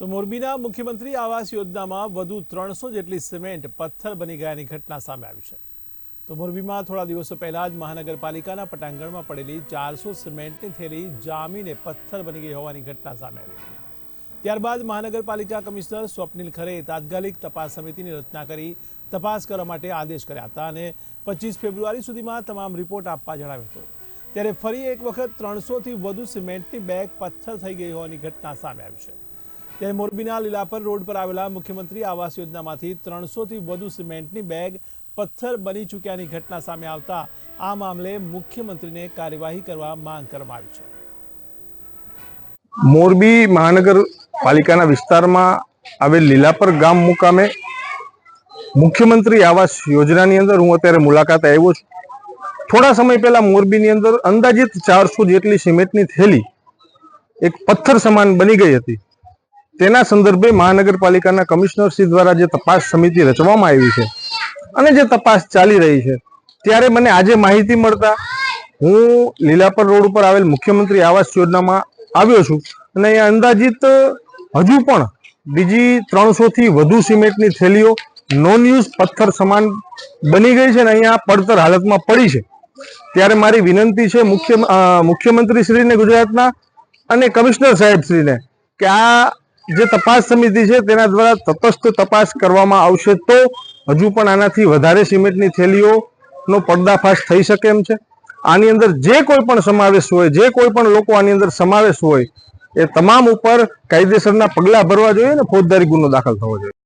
તો મોરબીના મુખ્યમંત્રી આવાસ યોજનામાં વધુ 300 જેટલી સિમેન્ટ પથ્થર બની ગયાની ઘટના સામે આવી છે। તો મોરબીમાં થોડા દિવસો પહેલા જ મહાનગરપાલિકાના પટાંગણમાં પડેલી 400 સિમેન્ટની થેલી જામીને પથ્થર બની ગઈ હોવાની ઘટના સામે આવી। ત્યારબાદ મહાનગરપાલિકા કમિશનર સ્વપ્નિલ ખરેએ તાત્કાલિક તપાસ સમિતિની રચના કરી તપાસ કરવા માટે આદેશ કર્યા હતા અને 25 ફેબ્રુઆરી સુધીમાં તમામ રિપોર્ટ આપવા જણાવ્યો હતો। ત્યારે ફરી એક વખત 300થી વધુ સિમેન્ટની બેગ પથ્થર થઈ ગઈ હોવાની ઘટના સામે આવી છે। ત્યારે મોરબીના લીલાપર રોડ પર આવેલા મુખ્યમંત્રી આવાસ યોજનામાંથી 300થી વધુ સિમેન્ટની બેગ પથ્થર બની ચૂક્યાની ઘટના સામે આવતા આ મામલે મુખ્યમંત્રીને કાર્યવાહી કરવા માંગ કરવામાં આવી છે। મોરબી મહાનગરપાલિકાના વિસ્તારમાં આવેલ લીલાપર ગામ મુકામે મુખ્યમંત્રી આવાસ યોજનાની અંદર હું અત્યારે મુલાકાત આવ્યો છું। થોડા સમય પહેલા મોરબીની અંદર અંદાજિત 400 જેટલી સિમેન્ટની થેલી એક પથ્થર સમાન બની ગઈ હતી। તેના સંદર્ભે મહાનગરપાલિકાના કમિશનરશ્રી દ્વારા જે તપાસ સમિતિ રચવામાં આવી છે અને જે તપાસ ચાલી રહી છે, ત્યારે મને આજે માહિતી મળતા હું લીલાપર રોડ ઉપર આવેલ મુખ્યમંત્રી આવાસ યોજનામાં આવ્યો છું અને અહીંયા અંદાજિત હજુ પણ બીજી 300થી વધુ સિમેન્ટની થેલીઓ નોન યુઝ પથ્થર સમાન બની ગઈ છે અને અહીંયા પડતર હાલતમાં પડી છે। ત્યારે મારી વિનંતી છે મુખ્યમંત્રી શ્રીને ગુજરાતના અને કમિશનર સાહેબ શ્રીને કે આ જે તપાસ સમિતિ છે તેના દ્વારા તટસ્થ તપાસ કરવામાં આવશે તો હજુ પણ આનાથી વધારે સિમેન્ટની થેલીઓનો પર્દાફાશ થઈ શકે એમ છે। આની અંદર જે કોઈ પણ સમાવેશ હોય, જે કોઈ પણ લોકો આની અંદર સમાવેશ હોય એ તમામ ઉપર કાયદેસરના પગલાં ભરવા જોઈએ ને ફોજદારી ગુનો દાખલ થવો જોઈએ।